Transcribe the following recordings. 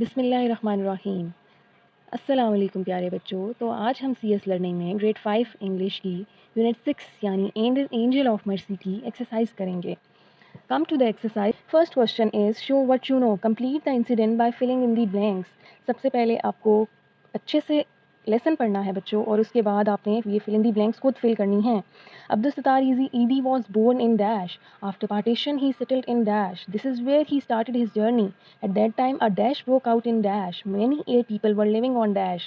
बिस्मिल्लाहिर्रहमानिर्रहीम। अस्सलाम वालेकुम प्यारे बच्चों। तो आज हम CS लर्निंग में ग्रेड 5 इंग्लिश की यूनिट 6 यानी एंजल ऑफ मर्सी की एक्सरसाइज करेंगे। Come to the exercise. First question is show what you know, complete the incident by filling in the blanks. सबसे पहले आपको अच्छे से लेसन पढ़ना है बच्चों, और उसके बाद आपने ये फिल इन दी ब्लैंक्स खुद फिल करनी है। Abdul Sattar Edhi was born in dash, after partition he settled in dash, this is where he started his journey, at that time a dash broke out in dash, many ill people were living on dash,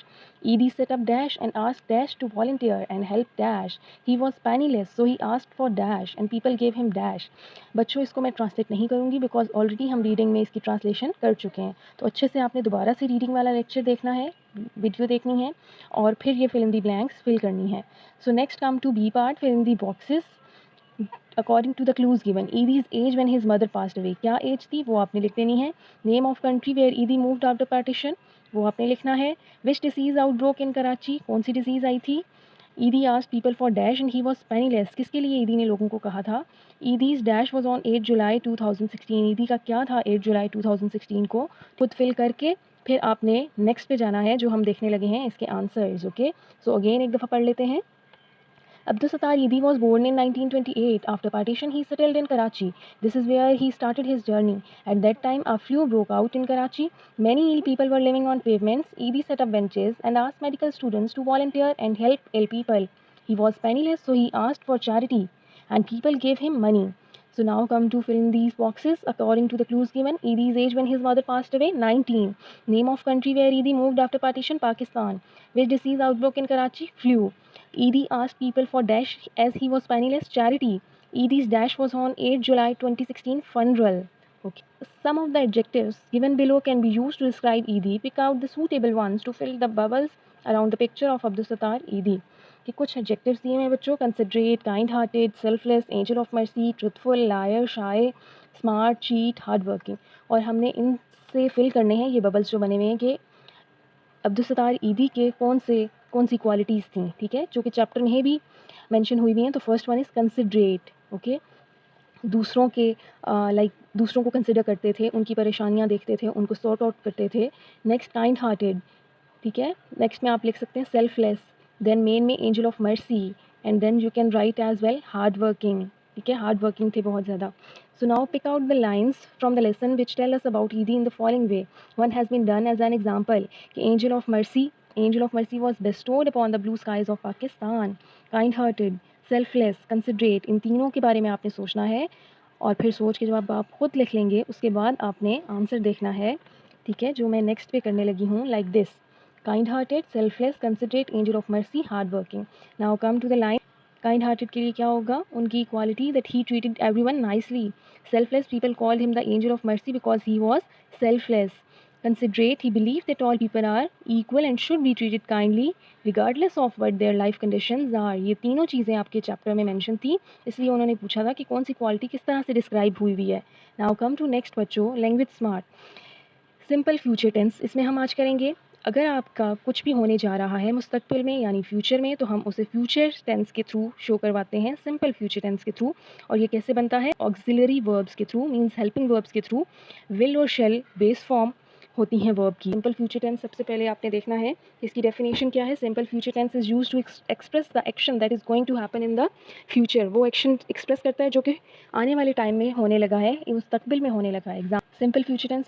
ED set up dash and asked dash to volunteer and help dash, he was penniless so he asked for dash and people gave him dash। बच्चों इसको मैं translate नहीं करूँगी because already हम reading में इसकी translation कर चुके हैं। तो अच्छे से आपने दोबारा से रीडिंग वाला लेक्चर देखना है, वीडियो देखनी है, और फिर ये fill in the blanks fill करनी है। So next come to B part, fill in the boxes according to the clues given. Edhi's age when his mother passed away, क्या एज थी वो आपने लिख देनी है। Name of country where Edhi moved after partition, वो आपने लिखना है। विच डिसीज आउटब्रोक इन कराची, कौन सी डिसीज़ आई थी। ईदी asked people for dash and he was penniless, किसके लिए ईदी ने लोगों को कहा था। ईदीज डैश वॉज ऑन 8 जुलाई 2016, ईदी का क्या था 8 जुलाई 2016 को। खुद फिल करके फिर आपने नेक्स्ट पे जाना है जो हम देखने लगे हैं इसके आंसर्स। ओके, सो अगेन एक दफ़ा पढ़ लेते हैं। Abdul Sattar Idi was born in 1928. After partition, he settled in Karachi. This is where he started his journey. At that time, a flu broke out in Karachi. Many ill people were living on pavements. Idi set up benches and asked medical students to volunteer and help ill people. He was penniless, so he asked for charity, and people gave him money. So now come to fill in these boxes according to the clues given. Idi's age when his mother passed away, 19. Name of country where Idi moved after partition, Pakistan. Which disease outbroke in Karachi? Flu. ED asked people for dash as he was penniless, charity. ED's dash was on 8 July 2016, funeral. Okay. Some of the adjectives given below can be used to describe ED. Pick out the suitable ones to fill the bubbles around the picture of Abdul Sattar ED. कि कुछ adjectives दिए हैं बच्चों, considerate, kind hearted, selfless, angel of mercy, truthful, liar, shy, smart, cheat, hard working, और हमने इनसे fill करने हैं ये बबल्स जो बने हुए हैं कि अब्दुल सत्तार ईदी के कौन सी क्वालिटीज़ थी, ठीक है, जो कि चैप्टर में भी मेंशन हुई हुई हैं। तो first one is considerate. Okay, दूसरों के दूसरों को कंसिडर करते थे, उनकी परेशानियां देखते थे, उनको सॉर्ट आउट करते थे। नेक्स्ट काइंड हार्टेड, ठीक है। नेक्स्ट में आप लिख सकते हैं सेल्फलेस, देन मेन में angel of mercy, and then you can write as well hard working, ठीक है, हार्ड वर्किंग थे बहुत ज़्यादा। So now pick out the lines from the lesson which tell us about Edhi in the following way. One has been done as an example कि angel of mercy was bestowed upon the blue skies of Pakistan. Kind hearted, selfless, considerate, इन तीनों के बारे में आपने सोचना है, और फिर सोच के जब आप खुद लिख लेंगे उसके बाद आपने आंसर देखना है, ठीक है, जो मैं नेक्स्ट पे करने लगी हूँ, like this: kind hearted, selfless, considerate, angel of mercy, hard working. Now come to the line. Kind hearted के लिए क्या होगा, उनकी quality that he treated everyone nicely. Selfless, people called him the angel of mercy because he was selfless. Considerate, he believed that all people are equal and should be treated kindly regardless of what their life conditions are। ये तीनों चीज़ें आपके chapter में mention थी, इसलिए उन्होंने पूछा था कि कौन सी क्वालिटी किस तरह से डिस्क्राइब हुई हुई है। नाउ कम टू नेक्स्ट बच्चों, language smart. Simple future tense इसमें हम आज करेंगे। अगर आपका कुछ भी होने जा रहा है मुस्तकबिल में यानी फ्यूचर में, तो हम उसे फ्यूचर टेंस के थ्रू शो करवाते हैं, सिंपल फ्यूचर टेंस के थ्रू। और ये कैसे बनता है, ऑक्सिलरी वर्ब्स के थ्रू, मींस हेल्पिंग वर्ब्स के थ्रू। विल और शेल बेस फॉर्म होती हैं वर्ब की। सिंपल फ्यूचर टेंस सबसे पहले आपने देखना है इसकी डेफिनेशन क्या है। Simple future tense is used to express the action that is going to happen in the future. वो एक्शन एक्सप्रेस करता है जो कि आने वाले टाइम में होने लगा है, मुस्तकबिल में होने लगा है। Exam simple future tense,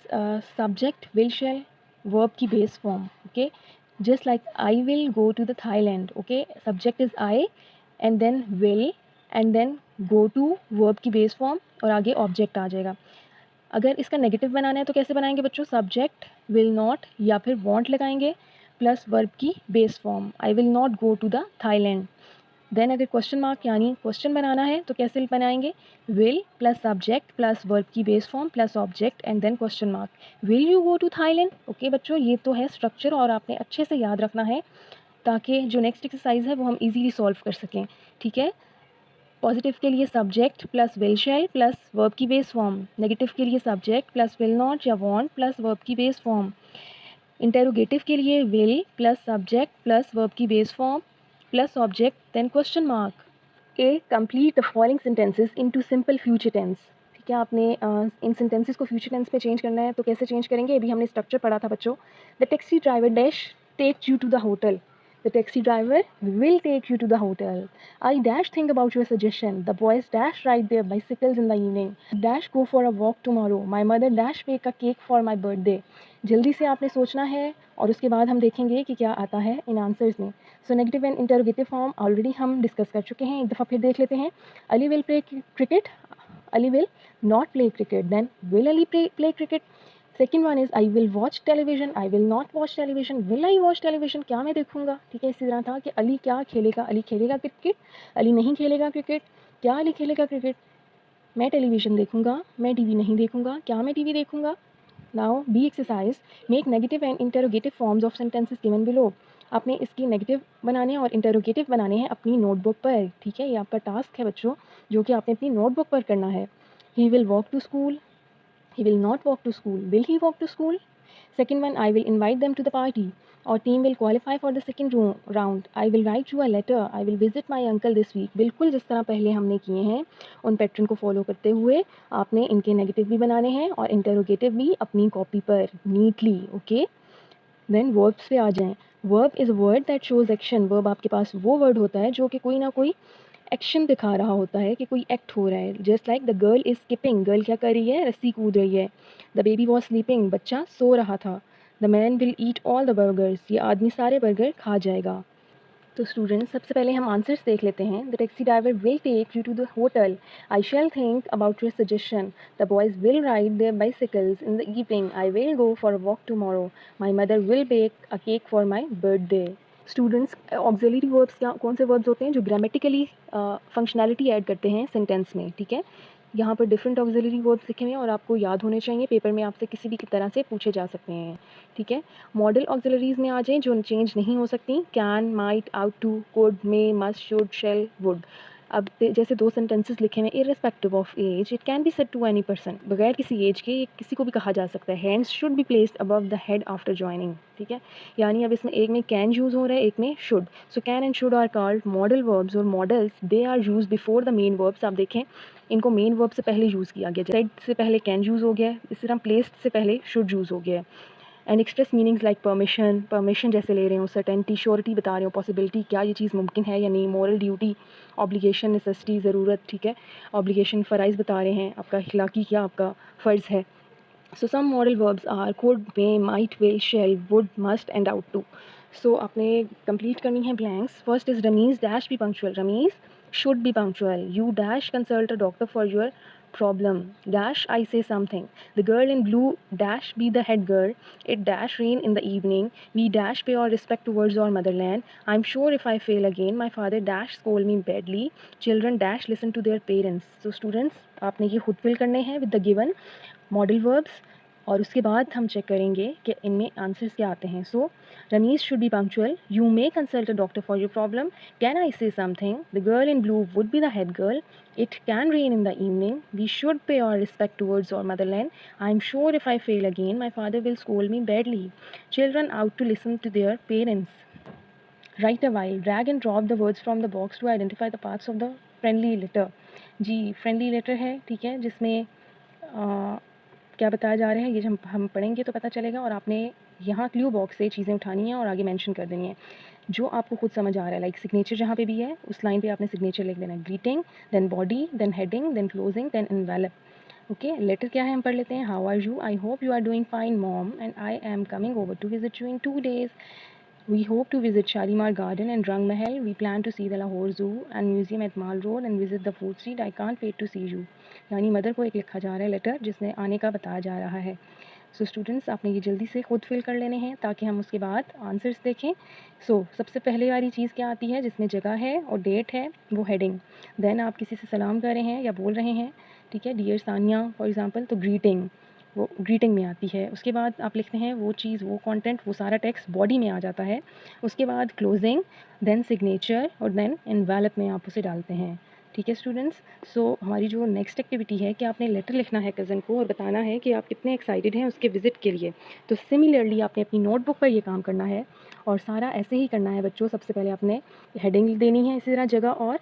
subject will shall, verb की base form. Okay, just like I will go to the Thailand. Okay, subject is I and then will and then go to, verb की base form, और आगे object आ जाएगा। अगर इसका negative बनाना है तो कैसे बनाएंगे बच्चों, सब्जेक्ट विल नॉट या फिर वॉन्ट लगाएंगे प्लस वर्ब की base form, I will not go to the Thailand. Then अगर क्वेश्चन मार्क यानी क्वेश्चन बनाना है तो कैसे बनाएंगे, will plus subject plus verb की base form plus object and then question mark, will you go to Thailand. Okay बच्चों, ये तो है स्ट्रक्चर, और आपने अच्छे से याद रखना है ताकि जो नेक्स्ट एक्सरसाइज है वो हम इजीली सॉल्व कर सकें, ठीक है। पॉजिटिव के लिए subject plus will shall plus verb की बेस फॉर्म, नेगेटिव के लिए सब्जेक्ट प्लस विल नॉट या वॉन्ट प्लस वर्ब की बेस फॉर्म, इंटेरोगेटिव के लिए will plus subject plus verb की base form plus object then question mark. A complete the following sentences into simple future tense. क्या आपने इन sentences को future tense में चेंज करना है तो कैसे चेंज करेंगे? अभी हमने स्ट्रक्चर पढ़ा था बच्चों। The taxi driver dash take you to the hotel. The taxi driver will take you to the hotel. I dash think about your suggestion. The boys dash ride their bicycles in the evening. Dash go for a walk tomorrow. My mother dash bake a cake for my birthday. जल्दी से आपने सोचना है और उसके बाद हम देखेंगे कि क्या आता है इन आंसर्स में। So negative and interrogative form already हम डिस्कस कर चुके हैं, एक दफ़ा फिर देख लेते हैं। Ali will play cricket, Ali will not play cricket, then will Ali play cricket. Second one is I will watch television, I will not watch television, will I watch television, क्या मैं देखूंगा। ठीक है, इसी तरह था कि अली क्या खेलेगा, अली खेलेगा क्रिकेट, अली नहीं खेलेगा क्रिकेट, क्या अली खेलेगा क्रिकेट। मैं टेलीविज़न देखूंगा, मैं टीवी नहीं देखूंगा, क्या मैं टीवी देखूंगा। Now B exercise, make negative and interrogative forms of sentences given below. आपने इसकी नेगेटिव बनाने और इंटरोगेटिव बनाने हैं अपनी नोटबुक पर। ठीक है, ये आपका टास्क है बच्चों, जो कि आपने अपनी नोटबुक पर करना है। He will walk to school, he will not walk to school, will he walk to school? Second one, I will invite them to the party. Our team will qualify for the second round. I will write you a letter. I will visit my uncle this week. बिल्कुल जिस तरह पहले हमने किए हैं उन pattern को follow करते हुए आपने इनके नेगेटिव भी बनाने हैं और इंटरोगेटिव भी अपनी कॉपी पर नीटली। ओके, देन वर्ब्स पे आ जाएं। Verb is a word that shows action. Verb आपके पास वो वर्ड होता है जो कि कोई ना कोई एक्शन दिखा रहा होता है कि कोई एक्ट हो रहा है। Just like the girl is skipping, girl क्या कर रही है, रस्सी कूद रही है। द बेबी वॉज स्लीपिंग, बच्चा सो रहा था। The man will eat all the burgers, ये आदमी सारे बर्गर खा जाएगा। तो स्टूडेंट्स, सबसे पहले हम आंसर्स देख लेते हैं। The taxi driver will take you to the hotel. I shall think about your suggestion. The boys will ride their bicycles in the evening. I will go for a walk tomorrow. My mother will bake a cake for my birthday. Students, auxiliary verbs क्या, कौन से verbs होते हैं जो grammatically functionality add करते हैं sentence में। ठीक है, यहाँ पर डिफरेंट ऑक्सिलरी वर्ब्स लिखे हुए हैं और आपको याद होने चाहिए, पेपर में आपसे किसी भी तरह से पूछे जा सकते हैं। ठीक है, मॉडल ऑक्सिलरीज में आ जाएं जो चेंज नहीं हो सकती। Can, might, ought to, could, may, must, should, shall, would. अब जैसे दो सेंटेंसेस लिखे हुए, irrespective of age it can be said to any person, बगैर किसी एज के किसी को भी कहा जा सकता है। Hands should be placed above the head after joining. ठीक है, यानी अब इसमें एक में कैन यूज़ हो रहा है, एक में should. So can and should are called modal verbs, और modals they are use before the main verbs. आप देखें, इनको मेन वर्ब से पहले यूज़ किया गया, सेड से पहले कैन यूज़ हो गया है, इस तरह प्लेस्ड से पहले शुड यूज़ हो गया है। And express meanings like permission, permission जैसे ले रहे हो, सर्टेनिटी, श्योरिटी बता रहे हो, पॉसिबिलिटी, क्या ये चीज़ मुमकिन है या नहीं, मॉरल ड्यूटी, ऑब्लिगेशन, नेसेसिटी, ज़रूरत। ठीक है, ऑब्लिगेशन फ़राइज़ बता रहे हैं, आपका अखलाकी क्या आपका फ़र्ज़ है। So some modal verbs are could, may, might, will, shall, would, must and ought to. सो आपने कंप्लीट करनी है blanks. First is Ramiz dash be punctual, Ramiz should be punctual. You dash consult a doctor for your problem. Dash I say something. The girl in blue dash be the head girl. It dash rain in the evening. We dash pay our respect towards our motherland. I'm sure if I fail again, my father dash scold me badly. Children dash listen to their parents. So students, आपने ये खुद fill करने हैं with the given model verbs और उसके बाद हम check करेंगे कि इनमें आंसर्स क्या आते हैं। So Ramiz should be punctual, you may consult a doctor for your problem, can I say something, the girl in blue would be the head girl, it can rain in the evening, we should pay our respect towards our motherland, I am sure if I fail again my father will scold me badly, children ought to listen to their parents, right a while, drag and drop the words from the box to identify the parts of the friendly letter. जी, friendly letter है, ठीक है, जिसमें क्या बताया जा रहा है ये हम पढ़ेंगे तो पता चलेगा, और आपने यहाँ क्लू बॉक्स से चीज़ें उठानी है और आगे मेंशन कर देनी है जो आपको खुद समझ आ रहा है। लाइक सिग्नेचर जहाँ पे भी है उस लाइन पे आपने सिग्नेचर लिख देना है। Greeting, then body, then heading, then closing, then envelope. Okay, letter क्या है हम पढ़ लेते हैं। How are you, I hope you are doing fine mom, and I am coming over to visit you in 2 days. We hope to visit Shalimar Garden and Rang Mahal. We plan to see the Lahore Zoo and Museum at Mall Road and visit the food street. I can't wait to see you. यानी mother को एक लिखा जा रहा है letter जिसमें आने का बताया जा रहा है। सो स्टूडेंट्स, आपने ये जल्दी से खुद फिल कर लेने हैं ताकि हम उसके बाद आंसर्स देखें। सो सबसे पहले वाली चीज़ क्या आती है, जिसमें जगह है और डेट है, वो हेडिंग। देन आप किसी से सलाम कर रहे हैं या बोल रहे हैं, ठीक है, डियर सानिया फॉर एग्जांपल, तो ग्रीटिंग, वो ग्रीटिंग में आती है। उसके बाद आप लिखते हैं वो चीज़, वो कंटेंट, वो सारा टेक्स्ट बॉडी में आ जाता है। उसके बाद क्लोजिंग, देन सिग्नेचर और देन एनवेलप में आप उसे डालते हैं। ठीक है स्टूडेंट्स, सो हमारी जो नेक्स्ट एक्टिविटी है कि आपने लेटर लिखना है कज़न को और बताना है कि आप कितने एक्साइटेड हैं उसके विज़िट के लिए। तो सिमिलरली आपने अपनी नोटबुक पर ये काम करना है और सारा ऐसे ही करना है बच्चों। सबसे पहले आपने हेडिंग देनी है इसी तरह जगह और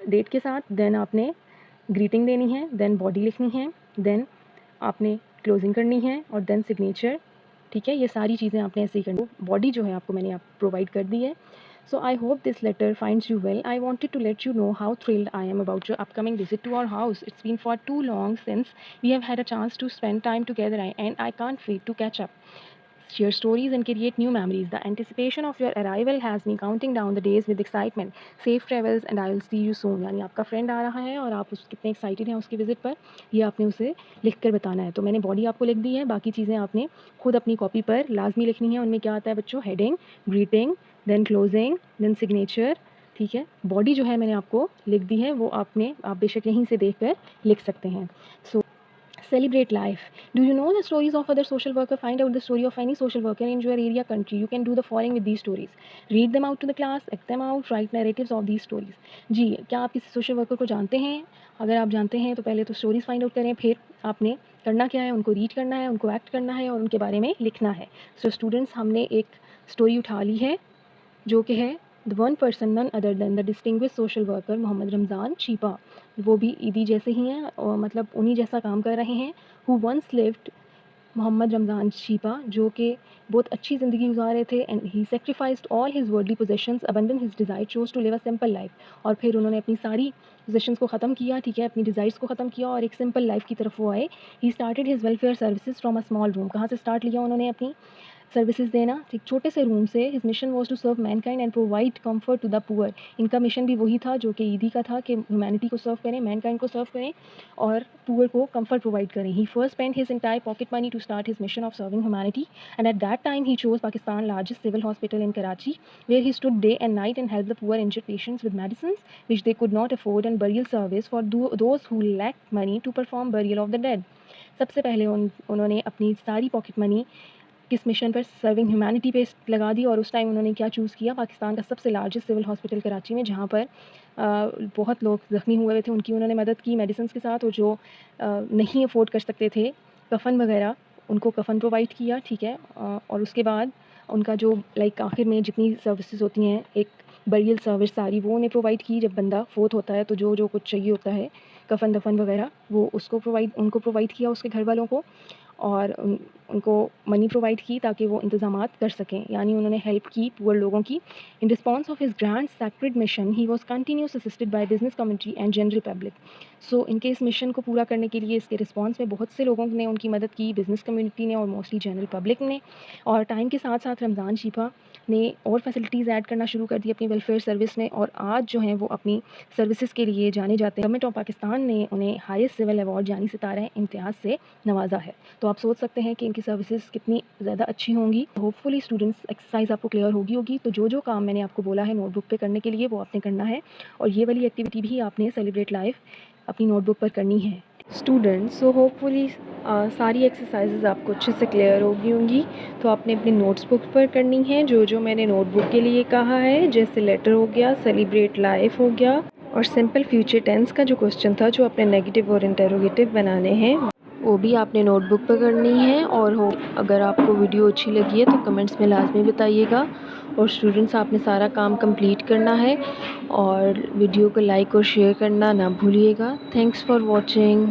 डेट के साथ, देन आपने ग्रीटिंग देनी है, देन बॉडी लिखनी है, देन आपने क्लोजिंग करनी है और देन सिग्नेचर, ठीक है। ये सारी चीज़ें आपने ऐसे ही करनी। बॉडी जो है आपको मैंने आप प्रोवाइड कर दी है। So I hope this letter finds you well. I wanted to let you know how thrilled I am about your upcoming visit to our house. It's been far too long since we have had a chance to spend time together, and I can't wait to catch up, share stories, and create new memories. The anticipation of your arrival has me counting down the days with excitement. Safe travels and I will see you soon. यानी आपका friend आ रहा है और आप कितने excited हैं उसकी visit पर, ये आपने उसे लिख कर बताना है। तो मैंने बॉडी आपको लिख दी है, बाकी चीज़ें आपने खुद अपनी कॉपी पर लाजमी लिखनी है। उनमें क्या आता है बच्चों, heading, greeting, then closing, then signature, ठीक है। बॉडी जो है मैंने आपको लिख दी है, वो आप बेशक यहीं से देख कर लिख सकते हैं। सो celebrate life. Do you know the stories of other social worker? Find out the story of any social worker in your area, country. You can do the following with these stories. Read them out to the class, act them out, write narratives of these stories. जी, क्या आप किसी social worker को जानते हैं? अगर आप जानते हैं तो पहले तो स्टोरीज फाइंड आउट करें, फिर आपने करना क्या है, उनको रीड करना है, उनको एक्ट करना है और उनके बारे में लिखना है। सो स्टूडेंट्स, हमने एक स्टोरी उठा ली है जो कि है the one person none other than the distinguish social worker Mohammad Ramzan Chhipa. वो भी ईदी जैसे ही हैं और मतलब उन्हीं जैसा काम कर रहे हैं। Who once lived, Mohammad Ramzan Chhipa, जो कि बहुत अच्छी ज़िंदगी गुजार रहे थे, and he sacrificed all his worldly possessions, abandon his desire, chose to live a simple life. और फिर उन्होंने अपनी सारी पोजेशंस को ख़त्म किया, ठीक है, अपनी डिज़ायर्स को ख़त्म किया और एक सिंपल लाइफ की तरफ वो आए। ही started his welfare services from a small room. कहाँ से स्टार्ट लिया उन्होंने अपनी सर्विसेज देना, एक छोटे से रूम से। His mission was to serve mankind and provide comfort to the poor. इनका मिशन भी वही था जो कि ईदी का था, कि ह्यूमैनिटी को सर्व करें, मैनकाइंड को सर्व करें और पुअर को कम्फर्ट प्रोवाइड करें। He first spend his entire pocket money to start his mission of serving humanity, and at that time he chose Pakistan largest civil hospital in Karachi, where he stood day and night and help the poor injured patients with medicine which they could not afford, and burial service for those who lack money to perform burial of the dead. सबसे पहले उन्होंने अपनी सारी pocket money किस mission पर, serving humanity पे लगा दी। और उस टाइम उन्होंने क्या चूज़ किया, पाकिस्तान का सबसे लार्जेस्ट सिविल हॉस्पिटल कराची में, जहाँ पर बहुत लोग ज़ख्मी हुए थे, उनकी उन्होंने मदद की मेडिसिन के साथ। और जो नहीं अफोर्ड कर सकते थे कफ़न वगैरह, उनको कफ़न प्रोवाइड किया, ठीक है। और उसके बाद उनका जो लाइक आखिर में जितनी सर्विसेज होती हैं, एक बरियल सर्विस सारी वो उन्हें प्रोवाइड की। जब बंदा फोत होता है तो जो जो कुछ चाहिए होता है, कफ़न दफन वगैरह, वो उनको प्रोवाइड किया उसके घर वालों को। और उनको मनी प्रोवाइड की ताकि वो इंतज़ामात कर सकें, यानी उन्होंने हेल्प की पुअर लोगों की। In response of his grand sacred mission he was continuous assisted by business community and general public. So इनके इस मिशन को पूरा करने के लिए इसके रिस्पॉन्स में बहुत से लोगों ने उनकी मदद की, बिज़नेस कम्युनिटी ने और मोस्टली जनरल पब्लिक ने। और टाइम के साथ साथ रमज़ान चीपा ने और फैसिलिटीज़ ऐड करना शुरू कर दी अपनी वेलफेयर सर्विस में, और आज जो हैं वो अपनी सर्विसेज के लिए जाने जाते हैं। गवर्नमेंट ऑफ पाकिस्तान ने उन्हें हाईएस्ट सिविल अवार्ड जानी सितारा इम्तियाज़ से नवाजा है। तो आप सोच सकते हैं कि इनकी सर्विसेज कितनी ज़्यादा अच्छी होंगी। होपफुली स्टूडेंट्स, एक्सरसाइज आपको क्लियर होगी। तो जो जो काम मैंने आपको बोला है नोटबुक पे करने के लिए, वो आपने करना है। और ये वाली एक्टिविटी भी आपने सेलिब्रेट लाइफ अपनी नोटबुक पर करनी है स्टूडेंट्स। सो होपफुली सारी एक्सरसाइजेज आपको अच्छे से क्लियर होंगी। तो आपने अपनी नोट्स बुक पर करनी है जो जो मैंने नोटबुक के लिए कहा है, जैसे लेटर हो गया, सेलिब्रेट लाइफ हो गया, और सिंपल फ्यूचर टेंस का जो क्वेश्चन था जो अपने नेगेटिव और इंटेरोगेटिव बनाने हैं, वो भी आपने नोटबुक पर करनी है। और अगर आपको वीडियो अच्छी लगी है तो कमेंट्स में लाजमी बताइएगा। और स्टूडेंट्स, आपने सारा काम कंप्लीट करना है और वीडियो को लाइक और शेयर करना ना भूलिएगा। Thanks for watching.